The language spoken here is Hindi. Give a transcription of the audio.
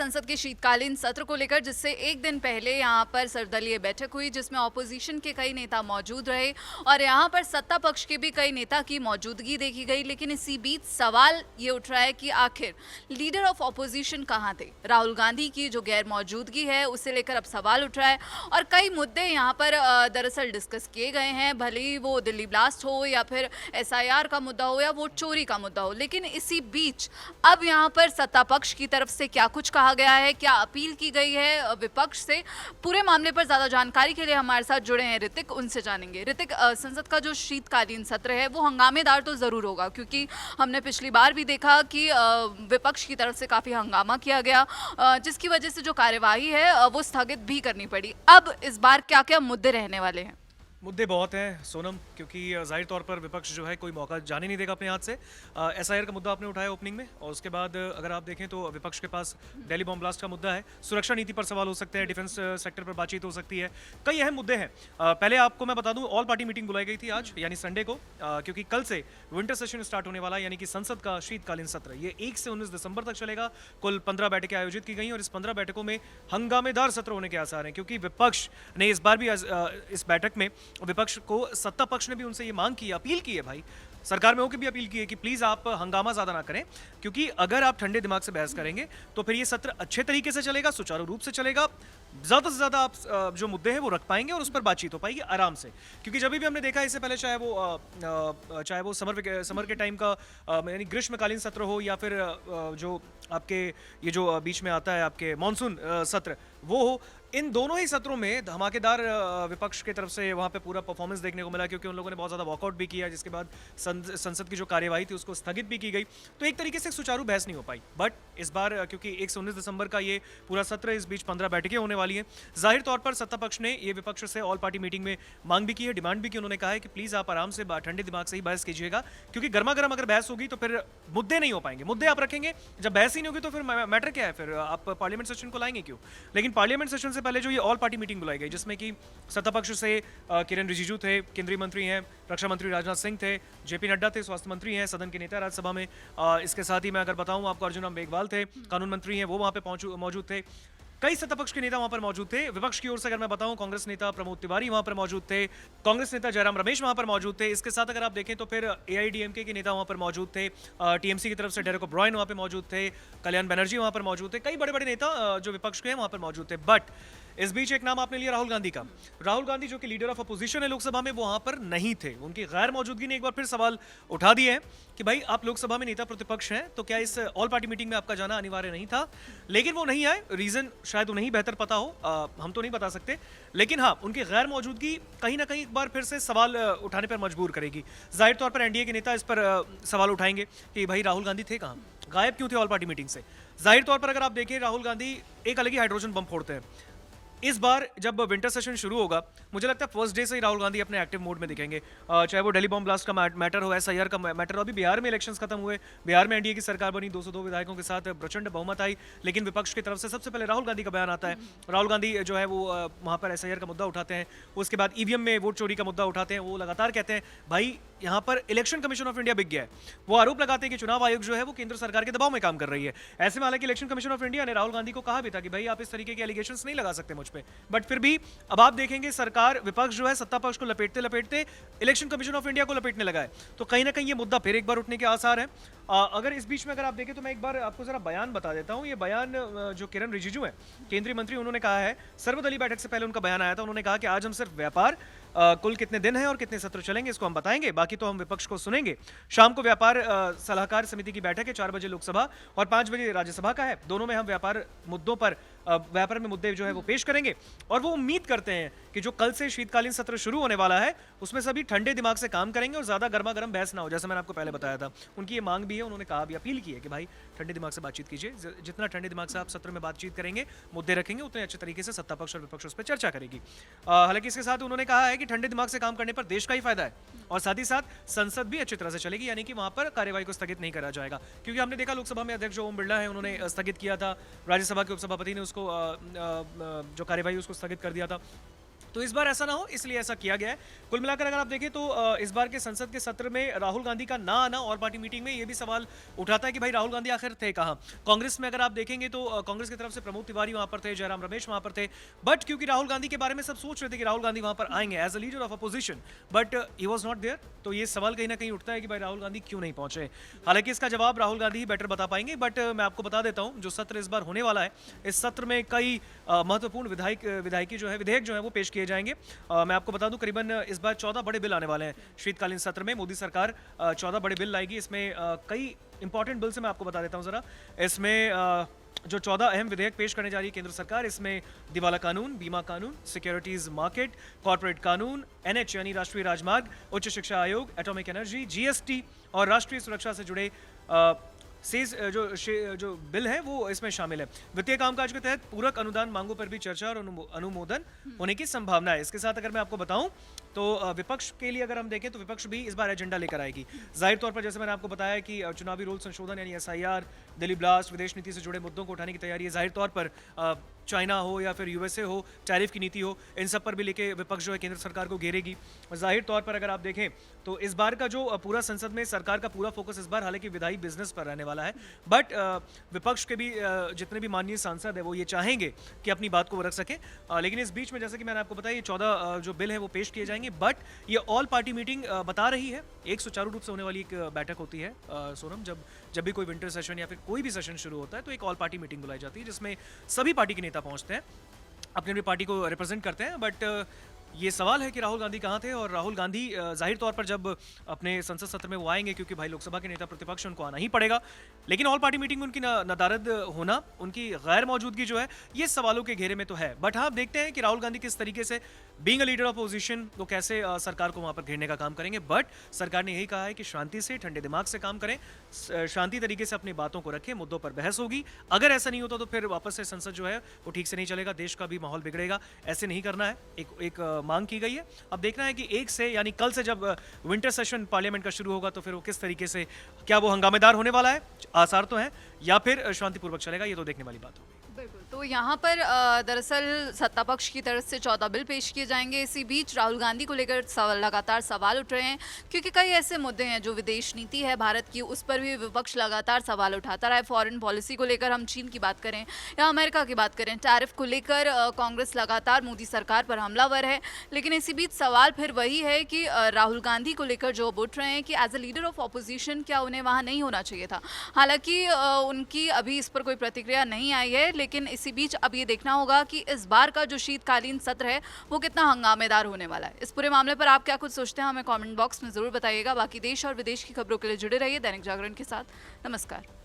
संसद के शीतकालीन सत्र को लेकर, जिससे एक दिन पहले यहाँ पर सर्वदलीय बैठक हुई जिसमें ऑपोजिशन के कई नेता मौजूद रहे और यहाँ पर सत्ता पक्ष के भी कई नेता की मौजूदगी देखी गई। लेकिन इसी बीच सवाल ये उठ रहा है कि आखिर लीडर ऑफ ऑपोजिशन कहाँ थे। राहुल गांधी की जो गैर मौजूदगी है उसे लेकर अब सवाल उठ रहा है और कई मुद्दे यहाँ पर दरअसल डिस्कस किए गए हैं, भले ही वो दिल्ली ब्लास्ट हो या फिर SIR का मुद्दा हो या वोट चोरी का मुद्दा हो। लेकिन इसी बीच अब यहाँ पर सत्ता पक्ष की तरफ से क्या कुछ कहा गया है, क्या अपील की गई है विपक्ष से, पूरे मामले पर ज्यादा जानकारी के लिए हमारे साथ जुड़े हैं ऋतिक, उनसे जानेंगे। ऋतिक, संसद का जो शीतकालीन सत्र है वो हंगामेदार तो जरूर होगा, क्योंकि हमने पिछली बार भी देखा कि विपक्ष की तरफ से काफी हंगामा किया गया, जिसकी वजह से जो कार्यवाही है वो स्थगित भी करनी पड़ी। अब इस बार क्या क्या मुद्दे रहने वाले हैं? मुद्दे बहुत हैं सोनम, क्योंकि जाहिर तौर पर विपक्ष जो है कोई मौका जाने नहीं देगा अपने हाथ से। SIR का मुद्दा आपने उठाया ओपनिंग में, और उसके बाद अगर आप देखें तो विपक्ष के पास दिल्ली बॉम्ब ब्लास्ट का मुद्दा है, सुरक्षा नीति पर सवाल हो सकते हैं, डिफेंस सेक्टर पर बातचीत हो सकती है, कई अहम मुद्दे हैं। पहले आपको मैं बता दूं, ऑल पार्टी मीटिंग बुलाई गई थी आज यानी संडे को, क्योंकि कल से विंटर सेशन स्टार्ट होने वाला है, यानी कि संसद का शीतकालीन सत्र ये 1 से 19 दिसंबर तक चलेगा। कुल 15 बैठकें आयोजित की गई और इस 15 बैठकों में हंगामेदार सत्र होने के आसार हैं, क्योंकि विपक्ष ने इस बार भी इस बैठक में विपक्ष को सत्ता पक्ष ने भी उनसे ये मांग की, अपील की है, भाई सरकार में होकर भी अपील की है कि प्लीज आप हंगामा ज्यादा ना करें, क्योंकि अगर आप ठंडे दिमाग से बहस करेंगे तो फिर ये सत्र अच्छे तरीके से चलेगा, सुचारू रूप से चलेगा, ज्यादा से ज्यादा आप जो मुद्दे हैं वो रख पाएंगे और उस पर बातचीत हो पाएगी आराम से। क्योंकि जब भी हमने देखा इससे पहले, चाहे वो समर के टाइम का यानी ग्रीष्मकालीन सत्र हो या फिर जो आपके ये जो बीच में आता है आपके मानसून सत्र वो हो, इन दोनों ही सत्रों में धमाकेदार विपक्ष की तरफ से वहां पे पूरा परफॉर्मेंस देखने को मिला, क्योंकि उन लोगों ने बहुत ज्यादा वॉकआउट भी किया, जिसके बाद संसद की जो कार्यवाही थी उसको स्थगित भी की गई। तो एक तरीके से सुचारू बहस नहीं हो पाई। बट इस बार क्योंकि 1 से 19 दिसंबर का ये पूरा सत्र, इस बीच 15 बैठकें होने वाली हैं, जाहिर तौर पर सत्ता पक्ष ने ये विपक्ष से ऑल पार्टी मीटिंग में मांग भी की है, डिमांड भी की। उन्होंने कहा है कि प्लीज आप आराम से ठंडे दिमाग से ही बहस कीजिएगा, क्योंकि गर्मा गर्म अगर बहस होगी तो फिर मुद्दे नहीं हो पाएंगे। मुद्दे आप रखेंगे, जब बहस ही नहीं होगी तो फिर मैटर क्या है, फिर आप पार्लियामेंट सेशन को लाएंगे क्यों। लेकिन पार्लियामेंट सेशन से पहले जो ये ऑल पार्टी मीटिंग बुलाई गई, जिसमें कि सत्ता पक्ष से किरण रिजिजू थे, केंद्रीय मंत्री हैं, रक्षा मंत्री राजनाथ सिंह थे, JP नड्डा थे, स्वास्थ्य मंत्री हैं, सदन के नेता राज्यसभा में, इसके साथ ही मैं अगर बताऊं आपको अर्जुन राम मेघवाल थे, कानून मंत्री हैं, वो वहां पे मौजूद थे, कई सत्ता पक्ष के नेता वहां पर मौजूद थे। विपक्ष की ओर से अगर मैं बताऊं, कांग्रेस नेता प्रमोद तिवारी वहां पर मौजूद थे, कांग्रेस नेता जयराम रमेश वहां पर मौजूद थे। इसके साथ अगर आप देखें तो फिर AIDMK के नेता वहां पर मौजूद थे, TMC की तरफ से डेरेक ओब्रायन वहां पर मौजूद थे, कल्याण बनर्जी वहां पर मौजूद थे, कई बड़े बड़े नेता जो विपक्ष के हैं वहां पर मौजूद थे। बट इस बीच एक नाम आपने लिया राहुल गांधी का। राहुल गांधी जो कि लीडर ऑफ अपोजिशन है लोकसभा में, वो वहां पर नहीं थे। उनकी गैर मौजूदगी ने एक बार फिर सवाल उठा दिए हैं कि भाई आप लोकसभा में नेता प्रतिपक्ष हैं, तो क्या इस ऑल पार्टी मीटिंग में आपका जाना अनिवार्य नहीं था। लेकिन वो नहीं आए, रीजन शायद उन्हें बेहतर पता हो, हम तो नहीं बता सकते। लेकिन हाँ, उनकी गैर मौजूदगी कहीं ना कहीं एक बार फिर से सवाल उठाने पर मजबूर करेगी। जाहिर तौर पर NDA के नेता इस पर सवाल उठाएंगे कि भाई राहुल गांधी थे कहाँ, गायब क्यों थे ऑल पार्टी मीटिंग से। जाहिर तौर पर अगर आप देखें, राहुल गांधी एक अलग ही हाइड्रोजन बम फोड़ते हैं। इस बार जब विंटर सेशन शुरू होगा, मुझे लगता है फर्स्ट डे से ही राहुल गांधी अपने एक्टिव मोड में दिखेंगे, चाहे वो दिल्ली बॉम्ब ब्लास्ट का मैटर हो, SIR का मैटर हो। अभी बिहार में इलेक्शंस खत्म हुए, बिहार में NDA की सरकार बनी, 202 विधायकों के साथ प्रचंड बहुमत आई, लेकिन विपक्ष की तरफ से सबसे पहले राहुल गांधी का बयान आता है। राहुल गांधी जो है वो वहां पर SIR का मुद्दा उठाते हैं, उसके बाद EVM में वोट चोरी का मुद्दा उठाते हैं। वो लगातार कहते हैं भाई यहाँ पर इलेक्शन कमीशन ऑफ इंडिया बिक गया है। वो आरोप लगाते हैं कि चुनाव आयोग जो है वो केंद्र सरकार के दबाव में काम कर रही है। ऐसे में हालांकि इलेक्शन कमीशन ऑफ इंडिया ने राहुल गांधी को कहा भी था कि भाई आप इस तरीके के एलिगेशंस नहीं लगा सकते मुझ पे, बट फिर भी अब आप देखेंगे सरकार, विपक्ष जो है सत्ता पक्ष को लपेटते लपेटते इलेक्शन कमीशन ऑफ इंडिया को लपेटने लगा है। तो कहीं ना कहीं ये मुद्दा फिर एक बार उठने के आसार है। अगर इस बीच में अगर आप देखें तो मैं एक बार आपको जरा बयान बता देता हूं। ये बयान जो किरण रिजिजू है, केंद्रीय मंत्री, उन्होंने कहा है, सर्वदलीय बैठक से पहले उनका बयान आया था। उन्होंने कहा कि आज हम सिर्फ व्यापार, कुल कितने दिन हैं और कितने सत्र चलेंगे इसको हम बताएंगे, बाकी तो हम विपक्ष को सुनेंगे। शाम को व्यापार सलाहकार समिति की बैठक है, 4 बजे लोकसभा और 5 बजे राज्यसभा का है। दोनों में हम व्यापार मुद्दों पर व्यापार में मुद्दे जो है वो पेश करेंगे। और वो उम्मीद करते हैं कि जो कल से शीतकालीन सत्र शुरू होने वाला है उसमें सभी ठंडे दिमाग से काम करेंगे और ज्यादा गर्मा गर्म बहस ना हो, जैसा मैंने आपको पहले बताया था। उनकी ये मांग भी है, उन्होंने कहा भी, अपील की है कि भाई ठंडे दिमाग से बातचीत कीजिए। जितना ठंडे दिमाग से आप सत्र में बातचीत करेंगे, मुद्दे रखेंगे, उतने अच्छे तरीके से सत्ता पक्ष और विपक्ष उस पर चर्चा करेगी। हालांकि इसके साथ उन्होंने कहा है कि ठंडे दिमाग से काम करने पर देश का ही फायदा है और साथ ही साथ संसद भी अच्छी तरह से चलेगी, यानी कि वहां पर कार्यवाही को स्थगित नहीं करा जाएगा। क्योंकि हमने देखा लोकसभा में अध्यक्ष ओम बिरला है, उन्होंने स्थगित किया था, राज्यसभा के उपसभापति ने उसको जो कार्यवाही उसको स्थगित कर दिया था। तो इस बार ऐसा ना हो इसलिए ऐसा किया गया है। कुल मिलाकर अगर आप देखें तो इस बार के संसद के सत्र में राहुल गांधी का ना आना और पार्टी मीटिंग में ये भी सवाल उठाता है कि भाई राहुल गांधी आखिर थे कहाँ। कांग्रेस में अगर आप देखेंगे तो कांग्रेस की तरफ से प्रमोद तिवारी वहां पर थे, जयराम रमेश वहां पर थे, बट क्योंकि राहुल गांधी के बारे में सब सोच रहे थे कि राहुल गांधी वहां पर आएंगे as a leader of opposition, but he was not there. तो ये सवाल कहीं ना कहीं उठता है कि भाई राहुल गांधी क्यों नहीं पहुंचे। हालांकि इसका जवाब राहुल गांधी ही बेटर बता पाएंगे, बट मैं आपको बता देता हूं जो सत्र इस बार होने वाला है, इस सत्र में कई महत्वपूर्ण विधेयक जो है वो पेश किए जाएंगे। मैं आपको बता दूं करीबन इस बार 14 बड़े बिल आने वाले हैं शीतकालीन सत्र में। मोदी सरकार 14 बड़े बिल लाएगी। इसमें कई इंपॉर्टेंट बिल से मैं आपको बता देता हूं जरा। इसमें जो 14 अहम विधेयक पेश करने जा रही है केंद्र सरकार, इसमें दिवाला कानून, बीमा कानून, सिक्योरिटीज मार्केट, कॉर्पोरेट कानून, एनएच यानी राष्ट्रीय राजमार्ग, उच्च शिक्षा आयोग, एटॉमिक एनर्जी, जीएसटी और राष्ट्रीय सुरक्षा से जुड़े जो बिल है वो इसमें शामिल है। वित्तीय कामकाज के तहत पूरक अनुदान मांगों पर भी चर्चा और अनुमोदन होने की संभावना है। इसके साथ अगर मैं आपको बताऊं तो विपक्ष के लिए अगर हम देखें तो विपक्ष भी इस बार एजेंडा लेकर आएगी। जाहिर तौर पर जैसे मैंने आपको बताया कि चुनावी रोल संशोधन यानी एसआईआर, दिल्ली ब्लास्ट, विदेश नीति से जुड़े मुद्दों को उठाने की तैयारी है। जाहिर तौर पर चाइना हो या फिर यूएसए हो, टैरिफ की नीति हो, इन सब पर भी लेके विपक्ष जो है केंद्र सरकार को घेरेगी। जाहिर तौर पर अगर आप देखें तो इस बार का जो पूरा संसद में सरकार का पूरा फोकस इस बार हालांकि विधायी बिजनेस पर रहने वाला है, बट विपक्ष के भी जितने भी माननीय सांसद है वो ये चाहेंगे कि अपनी बात को वो रख सके। लेकिन इस बीच में जैसे कि मैंने आपको बताया ये 14 जो बिल है वो पेश किए जाएंगे, बट ये ऑल पार्टी मीटिंग बता रही है एक सुचारू रूप से होने वाली एक बैठक होती है सोनम। जब भी कोई विंटर सेशन या फिर कोई भी सेशन शुरू होता है तो एक ऑल पार्टी मीटिंग बुलाई जाती है जिसमें सभी पार्टी के नेता पहुंचते हैं, अपनी अपनी पार्टी को रिप्रेजेंट करते हैं। बट ये सवाल है कि राहुल गांधी कहाँ थे, और राहुल गांधी जाहिर तौर पर जब अपने संसद सत्र में वो आएंगे क्योंकि भाई लोकसभा के नेता प्रतिपक्ष उनको आना ही पड़ेगा, लेकिन ऑल पार्टी मीटिंग में उनकी नदारद होना, उनकी गैर मौजूदगी जो है ये सवालों के घेरे में तो है। बट हाँ, देखते हैं कि राहुल गांधी किस तरीके से being a leader of opposition वो कैसे सरकार को वहां पर घेरने का काम करेंगे। बट सरकार ने यही कहा है कि शांति से, ठंडे दिमाग से काम करें, शांति तरीके से अपनी बातों को रखें, मुद्दों पर बहस होगी। अगर ऐसा नहीं होता तो फिर वापस से संसद जो है वो ठीक से नहीं चलेगा, देश का भी माहौल बिगड़ेगा। ऐसे नहीं करना है, एक मांग की गई है। अब देखना है कि 1 से यानी कल से जब विंटर सेशन पार्लियामेंट का शुरू होगा तो फिर वो किस तरीके से, क्या वो हंगामेदार होने वाला है, आसार तो है, या फिर शांतिपूर्वक चलेगा, ये तो देखने वाली बात होगी। बिल्कुल। तो यहाँ पर दरअसल सत्ता पक्ष की तरफ से 14 बिल पेश किए जाएंगे। इसी बीच राहुल गांधी को लेकर लगातार सवाल उठ रहे हैं क्योंकि कई ऐसे मुद्दे हैं जो विदेश नीति है भारत की, उस पर भी विपक्ष लगातार सवाल उठाता रहा है। फॉरेन पॉलिसी को लेकर हम चीन की बात करें या अमेरिका की बात करें, टैरिफ को लेकर कांग्रेस लगातार मोदी सरकार पर हमलावर है। लेकिन इसी बीच सवाल फिर वही है कि राहुल गांधी को लेकर जो उठ रहे हैं कि as a leader of opposition क्या उन्हें वहाँ नहीं होना चाहिए था। हालांकि उनकी अभी इस पर कोई प्रतिक्रिया नहीं आई है, लेकिन इसी बीच अब ये देखना होगा कि इस बार का जो शीतकालीन सत्र है वो कितना हंगामेदार होने वाला है। इस पूरे मामले पर आप क्या कुछ सोचते हैं हमें कमेंट बॉक्स में जरूर बताइएगा। बाकी देश और विदेश की खबरों के लिए जुड़े रहिए दैनिक जागरण के साथ। नमस्कार।